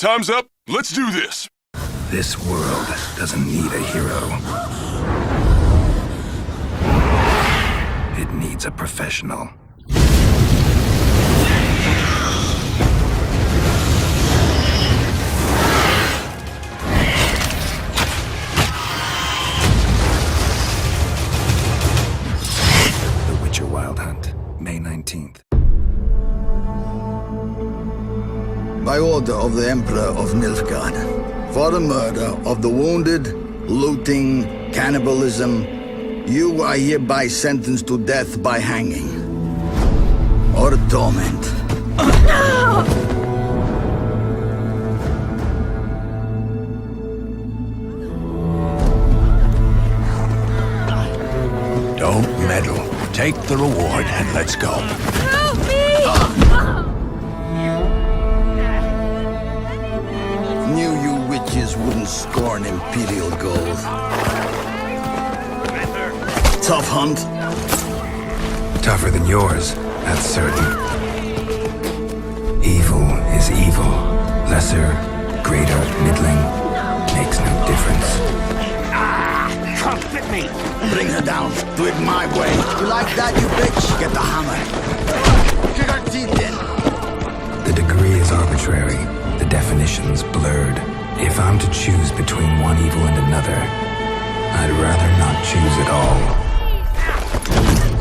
time's up. Let's do this. This world doesn't need a hero. It needs a professional. The Witcher Wild Hunt, May 19th. By order of the Emperor of Nilfgaard, for the murder of the wounded, looting, cannibalism, you are hereby sentenced to death by hanging or torment. Don't meddle. Take the reward and let's go. Help me! Knew you witches wouldn't scorn imperial gold. Tough hunt. Tougher than yours, that's certain. Evil is evil. Lesser, greater, middling, makes no difference. Come fit me! Bring her down. Do it my way. You like that, you bitch? Get the hammer. Kick her teeth in. The degree is arbitrary, the definition's blurred. If I'm to choose between one evil and another, I'd rather not choose at all.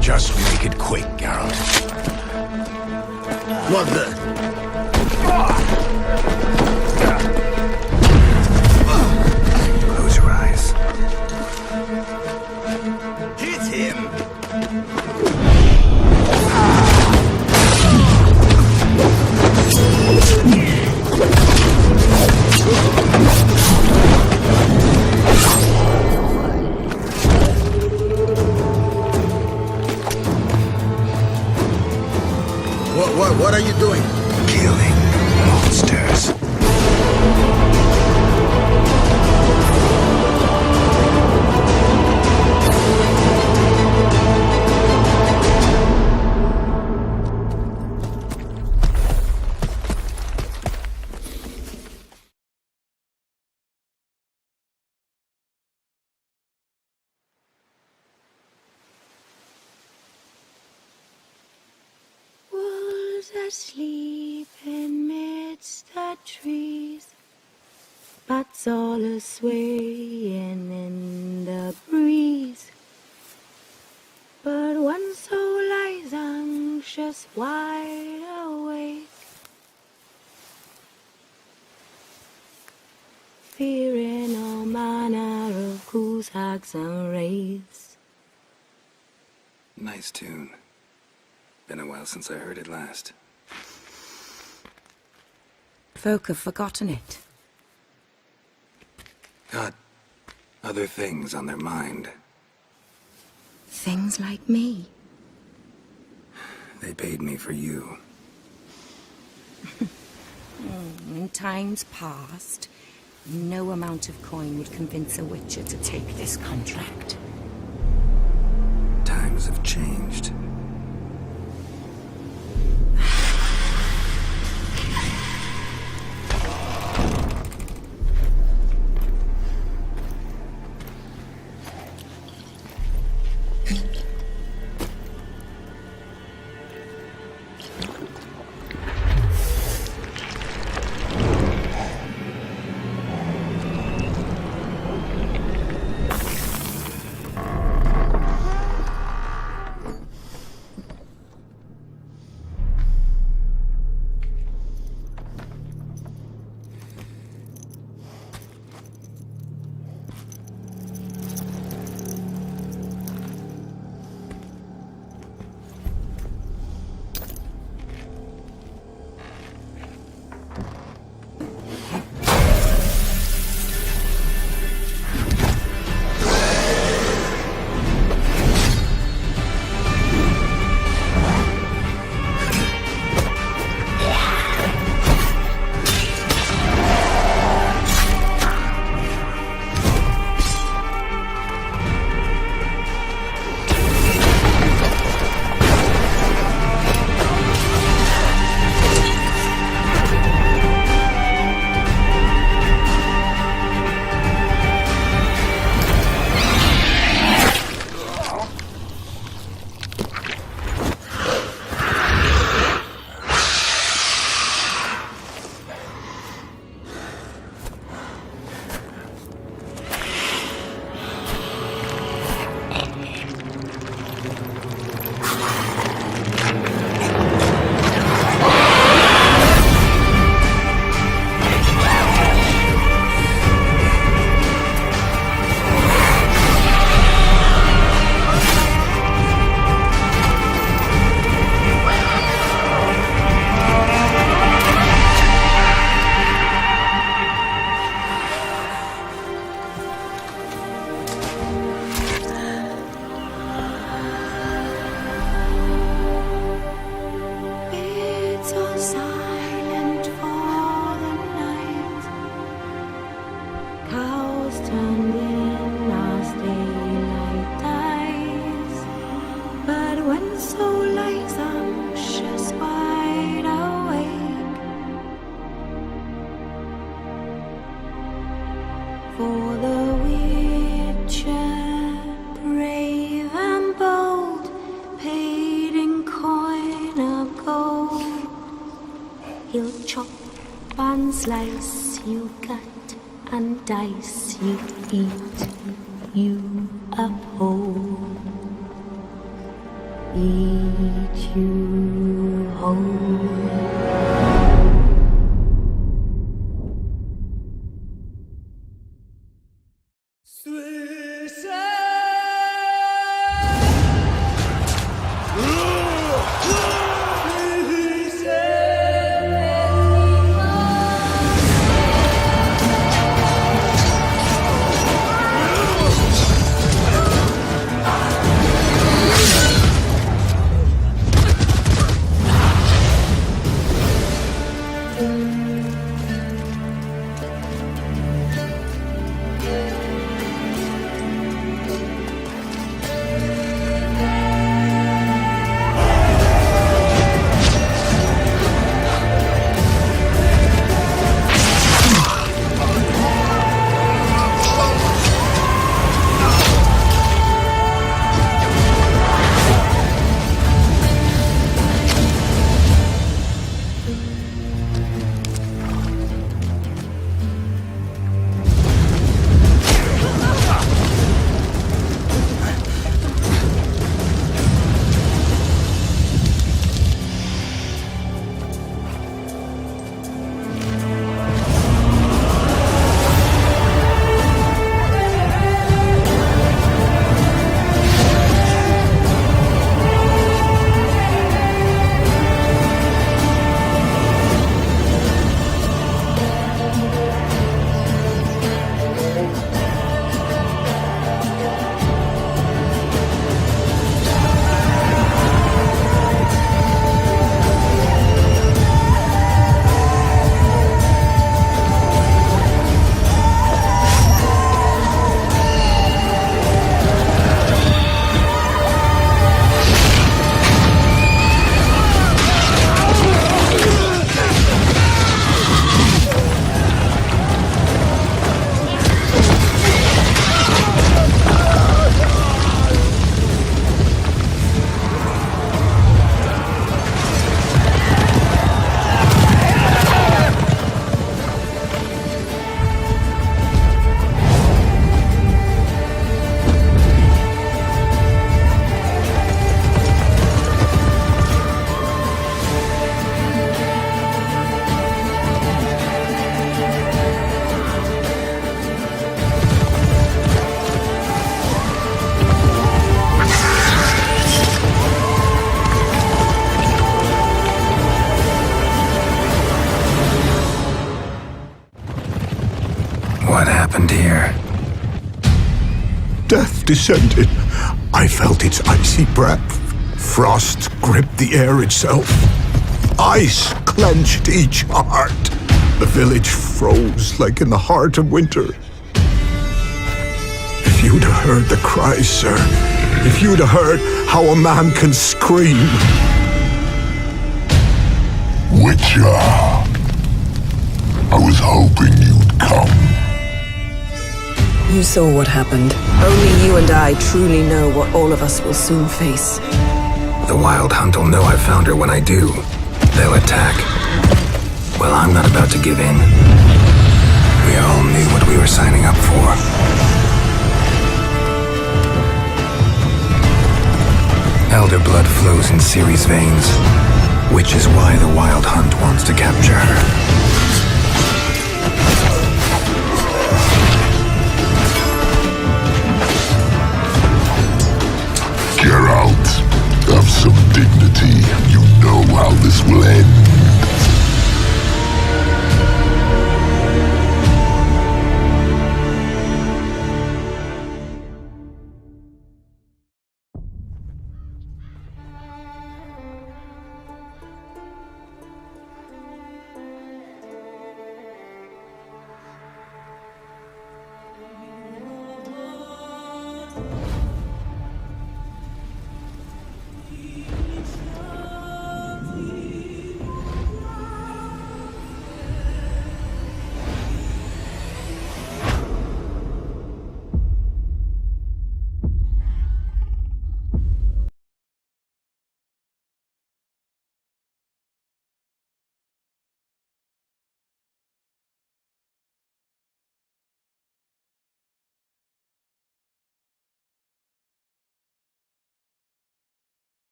Just make it quick, Geralt. What the? Close your eyes. Hit him! What are you doing? Killing monsters. Asleep amidst the trees, bats all a swaying in the breeze. But one soul lies anxious, wide awake, fearing all manner of ghouls, hags, and wraiths. Nice tune. Been a while since I heard it last. Folk have forgotten it. Got other things on their mind. Things like me. They paid me for you. In times past, no amount of coin would convince a witcher to take this contract. Times have changed. For the Witcher, brave and bold, paid in coin of gold. He'll chop and slice, you cut and dice, you eat, you uphold. Eat you whole. What happened here? Death descended. I felt its icy breath. Frost gripped the air itself. Ice clenched each heart. The village froze like in the heart of winter. If you'd have heard the cries, sir, if you'd have heard how a man can scream. Witcher, I was hoping you'd come. You saw what happened. Only you and I truly know what all of us will soon face. The Wild Hunt will know I found her when I do. They'll attack. Well, I'm not about to give in. We all knew what we were signing up for. Elder blood flows in Ciri's veins, which is why the Wild Hunt wants to capture her. Geralt, have some dignity. You know how this will end.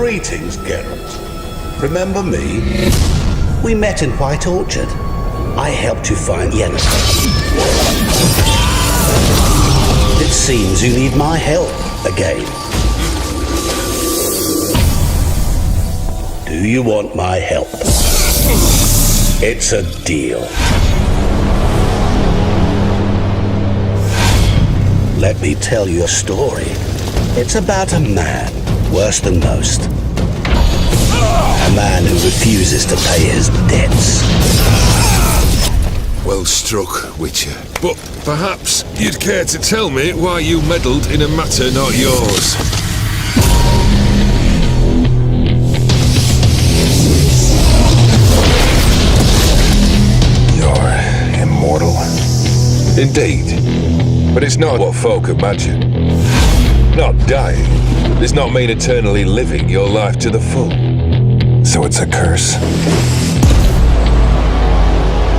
Greetings, Geralt. Remember me? We met in White Orchard. I helped you find Yennefer. It seems you need my help again. Do you want my help? It's a deal. Let me tell you a story. It's about a man, worse than most. A man who refuses to pay his debts. Well struck, Witcher. But perhaps you'd care to tell me why you meddled in a matter not yours. You're immortal? Indeed. But it's not what folk imagine. Not dying does not mean eternally living your life to the full. So it's a curse?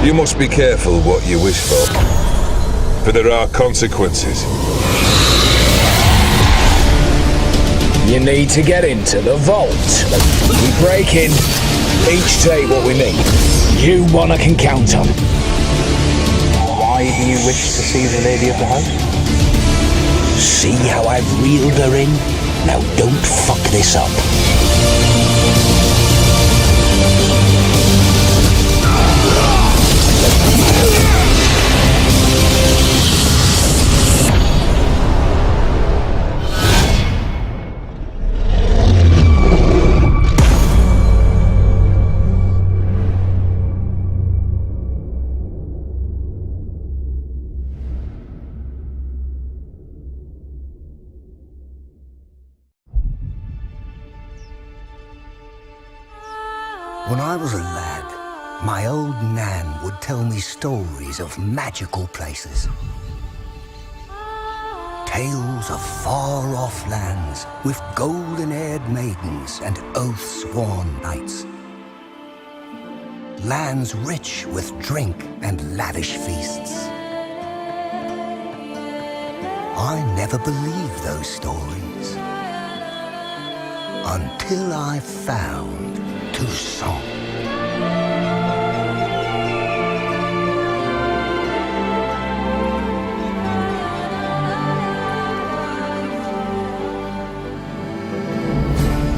You must be careful what you wish for there are consequences. You need to get into the vault. We break in, each take what we need. You one I can count on. Why do you wish to see the lady of the house? See how I've reeled her in? Now don't fuck this up. When I was a lad, my old Nan would tell me stories of magical places. Tales of far-off lands with golden-haired maidens and oath-sworn knights. Lands rich with drink and lavish feasts. I never believed those stories until I found Tucson.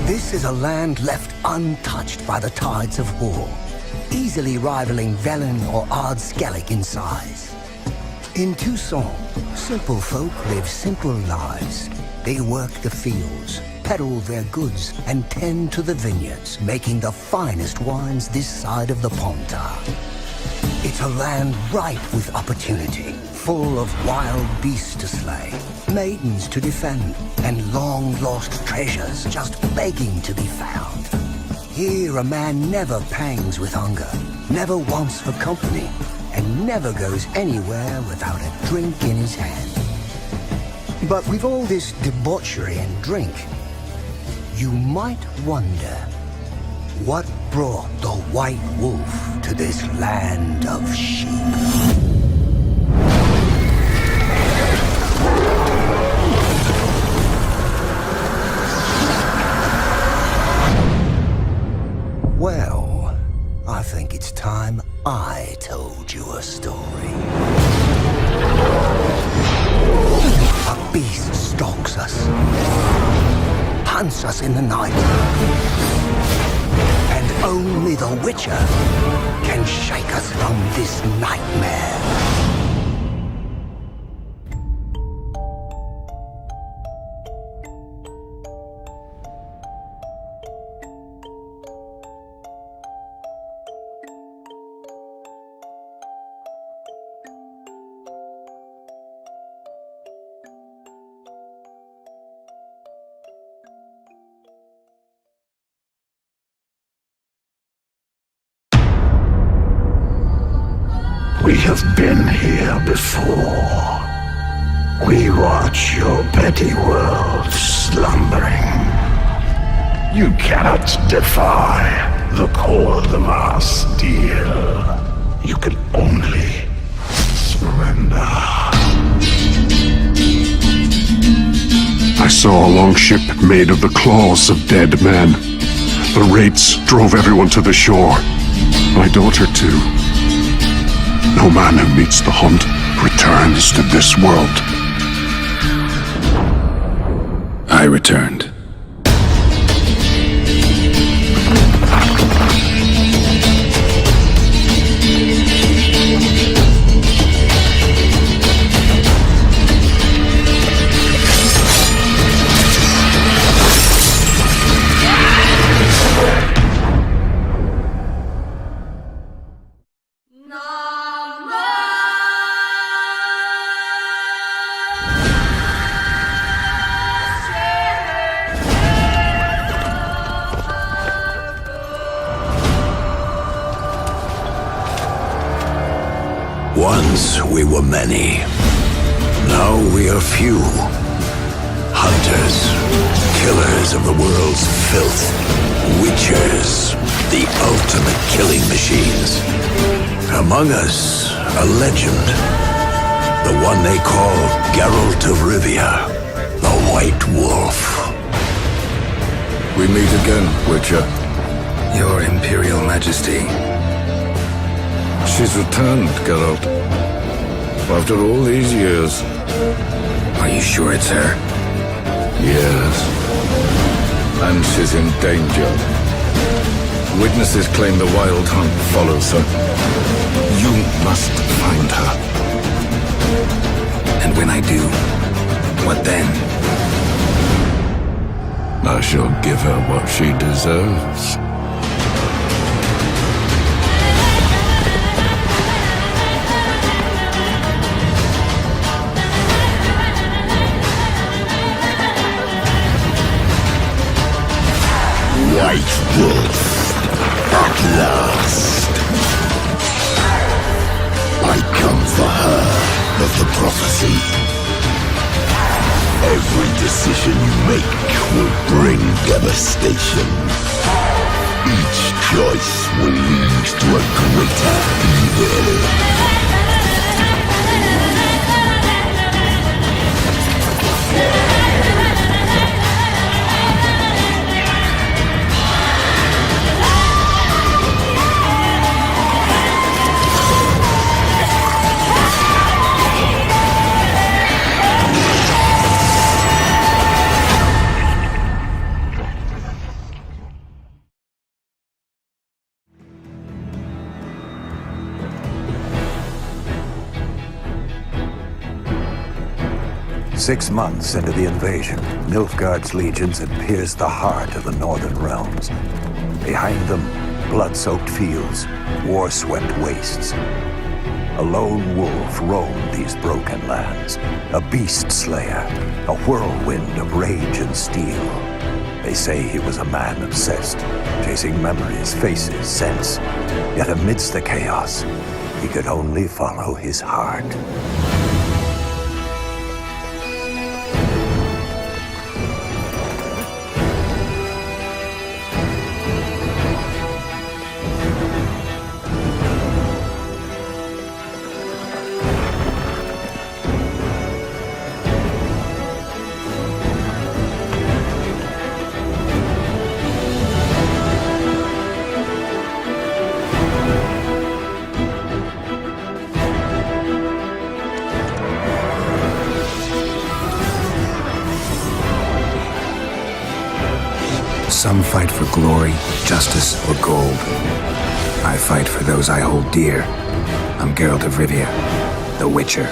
This is a land left untouched by the tides of war, easily rivaling Velen or Ardskellig in size. In Tucson, simple folk live simple lives. They work the fields, peddle their goods, and tend to the vineyards, making the finest wines this side of the Ponta. It's a land ripe with opportunity, full of wild beasts to slay, maidens to defend, and long-lost treasures just begging to be found. Here a man never pangs with hunger, never wants for company, and never goes anywhere without a drink in his hand. But with all this debauchery and drink, you might wonder what brought the White Wolf to this land of sheep. Well, I think it's time I told you a story. A beast stalks us, hunts us in the night, and only the Witcher can shake us from this nightmare. We have been here before. We watch your petty world slumbering. You cannot defy the call of the mass deal. You can only surrender. I saw a longship made of the claws of dead men. The raids drove everyone to the shore. My daughter, too. No man who meets the hunt returns to this world. I returned. Once we were many. Now we are few. Hunters, killers of the world's filth. Witchers, the ultimate killing machines. Among us, a legend. The one they call Geralt of Rivia, the White Wolf. We meet again, Witcher. Your Imperial Majesty. She's returned, Geralt. After all these years. Are you sure it's her? Yes. And she's in danger. Witnesses claim the Wild Hunt follows her. You must find her. And when I do, what then? I shall give her what she deserves. White Wolf, at last. I come for her of the prophecy. Every decision you make will bring devastation. Each choice will lead to a greater evil. Six months into the invasion, Nilfgaard's legions had pierced the heart of the northern realms. Behind them, blood-soaked fields, war-swept wastes. A lone wolf roamed these broken lands, a beast slayer, a whirlwind of rage and steel. They say he was a man obsessed, chasing memories, faces, scents. Yet amidst the chaos, he could only follow his heart. Some fight for glory, justice, or gold. I fight for those I hold dear. I'm Geralt of Rivia, the Witcher.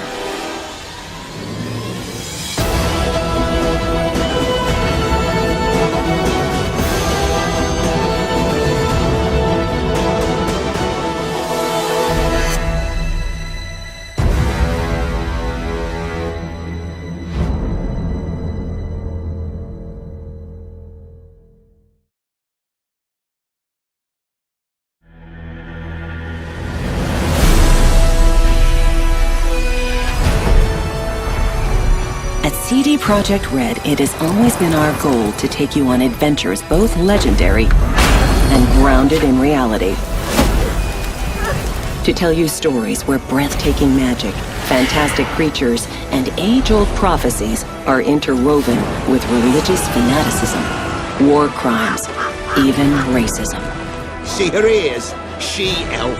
At CD Projekt Red, it has always been our goal to take you on adventures both legendary and grounded in reality. to tell you stories where breathtaking magic, fantastic creatures, and age-old prophecies are interwoven with religious fanaticism, war crimes, even racism. See her ears? She-elf.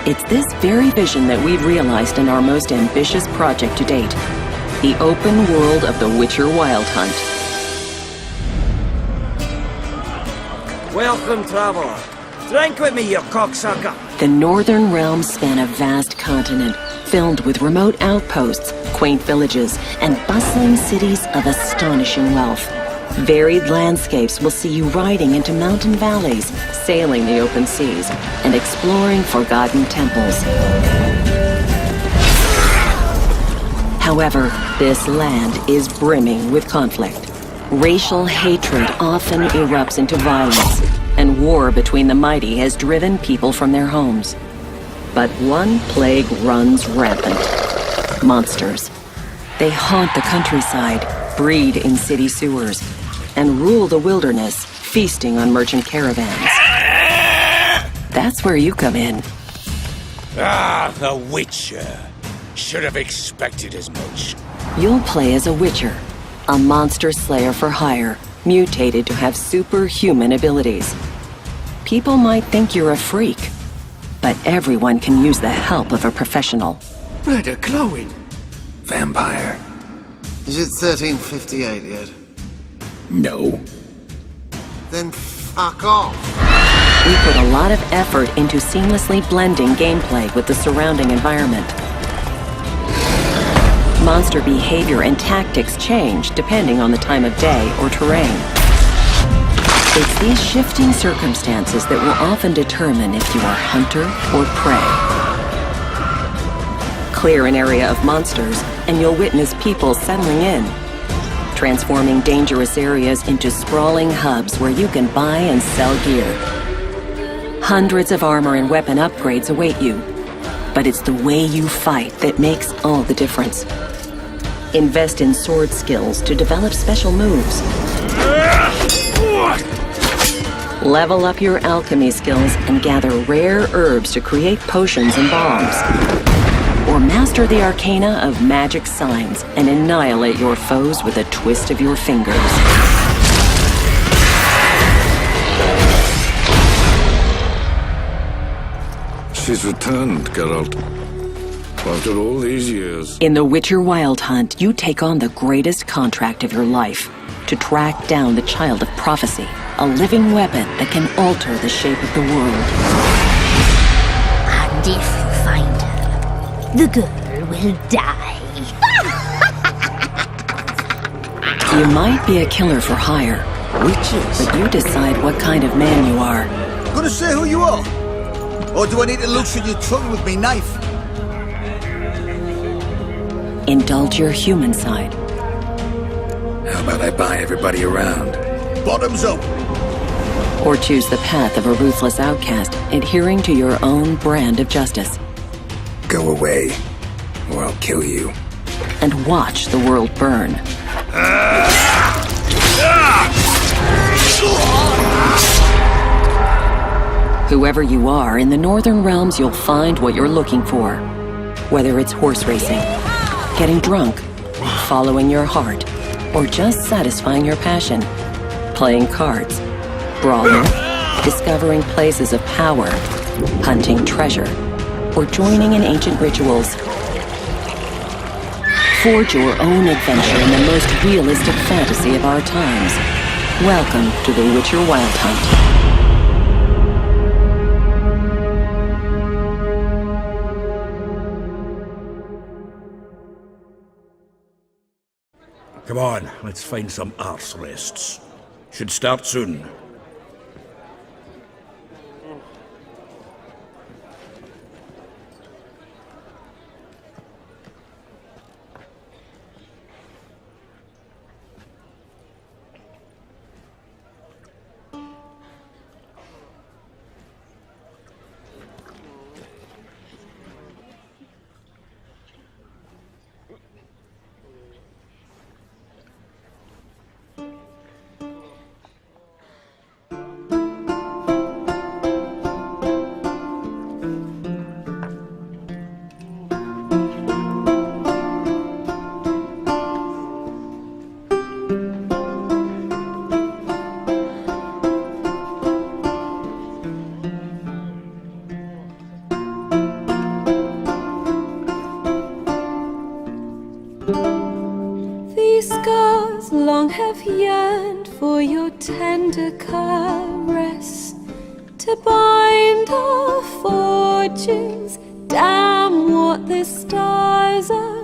It's this very vision that we've realized in our most ambitious project to date, the open world of the Witcher Wild Hunt. Welcome, traveler. Drink with me, you cocksucker. The Northern Realms span a vast continent filled with remote outposts, quaint villages, and bustling cities of astonishing wealth. Varied landscapes will see you riding into mountain valleys, sailing the open seas, and exploring forgotten temples. However, this land is brimming with conflict. Racial hatred often erupts into violence, and war between the mighty has driven people from their homes. But one plague runs rampant. Monsters. They haunt the countryside, breed in city sewers, and rule the wilderness, feasting on merchant caravans. That's where you come in. Ah, the Witcher. Should have expected as much. You'll play as a Witcher, a monster slayer for hire, mutated to have superhuman abilities. People might think you're a freak, but everyone can use the help of a professional. Red are glowing. Vampire. Is it 1358 yet? No. Then fuck off. We put a lot of effort into seamlessly blending gameplay with the surrounding environment. Monster behavior and tactics change depending on the time of day or terrain. It's these shifting circumstances that will often determine if you are hunter or prey. Clear an area of monsters, and you'll witness people settling in, transforming dangerous areas into sprawling hubs where you can buy and sell gear. Hundreds of armor and weapon upgrades await you, but it's the way you fight that makes all the difference. Invest in sword skills to develop special moves. Level up your alchemy skills and gather rare herbs to create potions and bombs. Or master the arcana of magic signs and annihilate your foes with a twist of your fingers. She's returned, Geralt. After all these years. In the Witcher Wild Hunt, you take on the greatest contract of your life to track down the Child of Prophecy, a living weapon that can alter the shape of the world. And if you find her, the girl will die. You might be a killer for hire, Witches? but you decide what kind of man you are. Gonna say who you are? Or do I need to loosen your tongue with me knife? Indulge your human side. How about I buy everybody around? Bottoms up. Or choose the path of a ruthless outcast, adhering to your own brand of justice. Go away, or I'll kill you. And watch the world burn. Whoever you are, in the Northern Realms you'll find what you're looking for. Whether it's horse racing, getting drunk, following your heart, or just satisfying your passion. Playing cards, brawling, discovering places of power, hunting treasure, or joining in ancient rituals. Forge your own adventure in the most realistic fantasy of our times. Welcome to the Witcher Wild Hunt. Come on, let's find some arse rests. Should start soon. hearts long have yearned for your tender caress, to bind our fortunes. Damn what the stars are.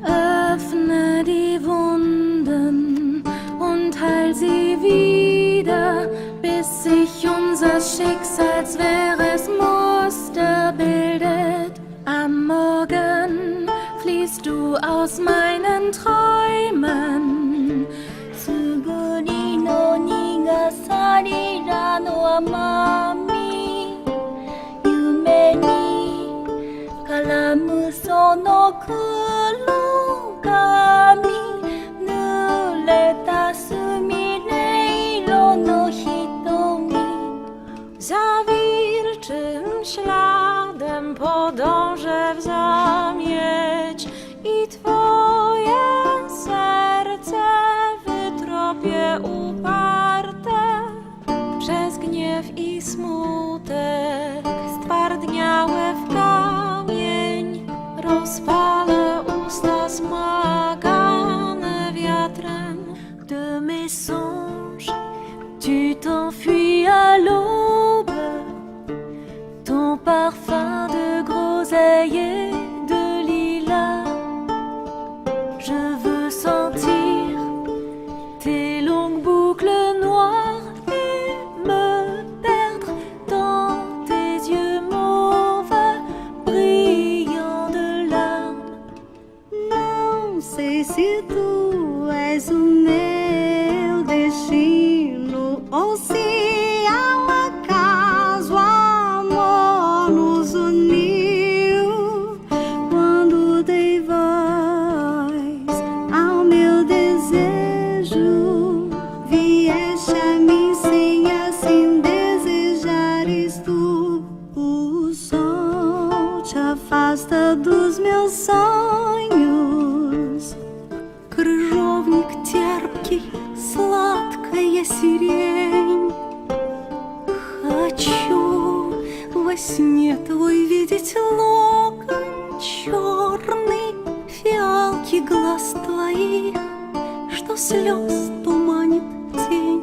Öffne die Wunden und heil sie wieder, bis sich unser Schicksalsmuster bildet. Am Morgen fließt du aus meinen Träumen. Tsuguri no nigasari ra no amami, yume ni karamu sono kurogami, nureta sumireiro no hitomi. Za wilczym śladem podążę w zamieć i twoje serce wytropię uparte. Przez gniew i smutek stwardniałe w kamień rozpalę usta smagane wiatrem. De mes songes, tu t'enfuis à l'aube, ton parfum de groseille et de lilas. Je veux sentir tes longues boucles noires et me perdre dans tes yeux mauves, brillants de larmes. Não sei se tu és o meu destino ou se ao acaso amor nos uniu. Quando dei voz ao meu desejo, vieste a mim sem assim desejares tu. O sol te afasta dos meus sonhos. Крыжовник терпкий, сладкая сирень. Хочу во сне твой видеть локон черный, фиалки глаз твоих, что слез туманит тень.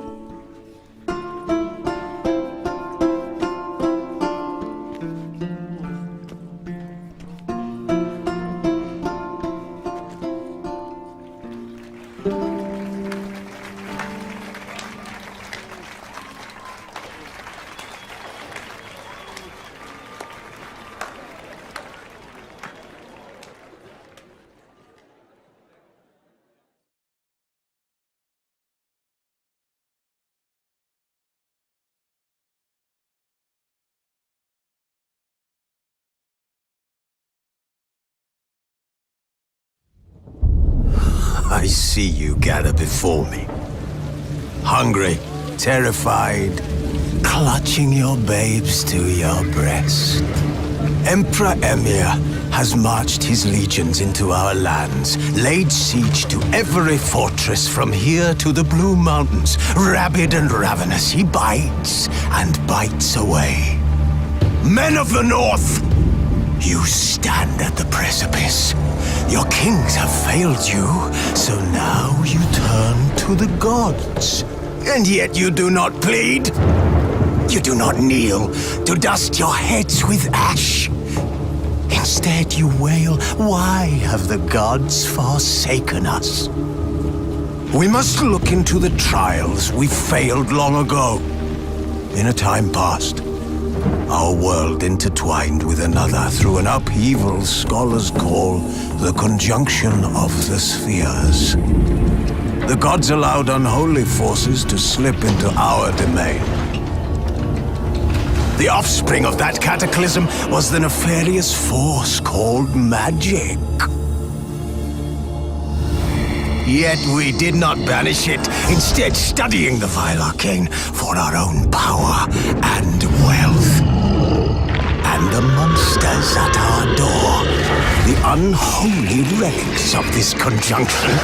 I see you gather before me. Hungry, terrified, clutching your babes to your breast. Emperor Emir has marched his legions into our lands, laid siege to every fortress from here to the Blue Mountains. Rabid and ravenous, he bites and bites away. Men of the North, you stand at the precipice. Your kings have failed you, so now you turn to the gods. And yet you do not plead. You do not kneel to dust your heads with ash. Instead you wail, why have the gods forsaken us? We must look into the trials we failed long ago. In a time past, our world intertwined with another through an upheaval scholars call the conjunction of the spheres. The gods allowed unholy forces to slip into our domain. The offspring of that cataclysm was the nefarious force called magic. Yet we did not banish it, instead studying the vile arcane for our own power and wealth. And the monsters at our door, the unholy relics of this conjunction,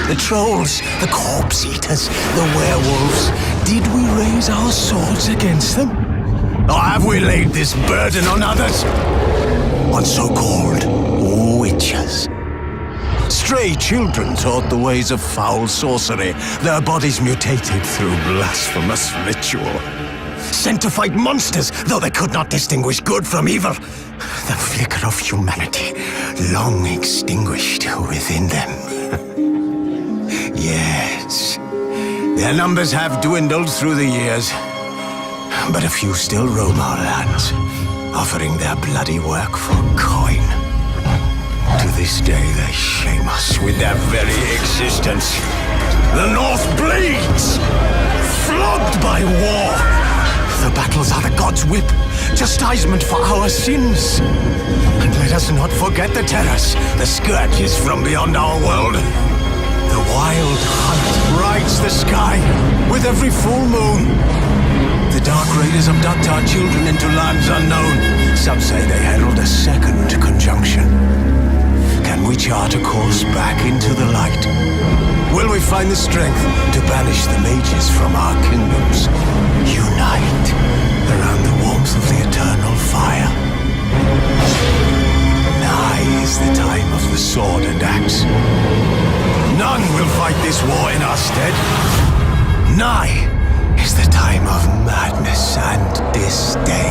the trolls, the corpse eaters, the werewolves, did we raise our swords against them? Or have we laid this burden on others? On so-called witches. Stray children taught the ways of foul sorcery, their bodies mutated through blasphemous ritual. Sent to fight monsters, though they could not distinguish good from evil. The flicker of humanity, long extinguished within them. Yes, their numbers have dwindled through the years, but a few still roam our lands, offering their bloody work for coin. To this day, they shame us with their very existence. The North bleeds, flogged by war. The battles are the gods' whip, chastisement for our sins. And let us not forget the terrors, the scourges from beyond our world. The wild hunt rides the sky with every full moon. The dark raiders abduct our children into lands unknown. Some say they herald a second conjunction. Can we chart a course back into the light? Will we find the strength to banish the mages from our kingdoms? Unite around the warmth of the eternal fire. Nigh is the time of the sword and axe. None will fight this war in our stead. Nigh is the time of madness and disdain.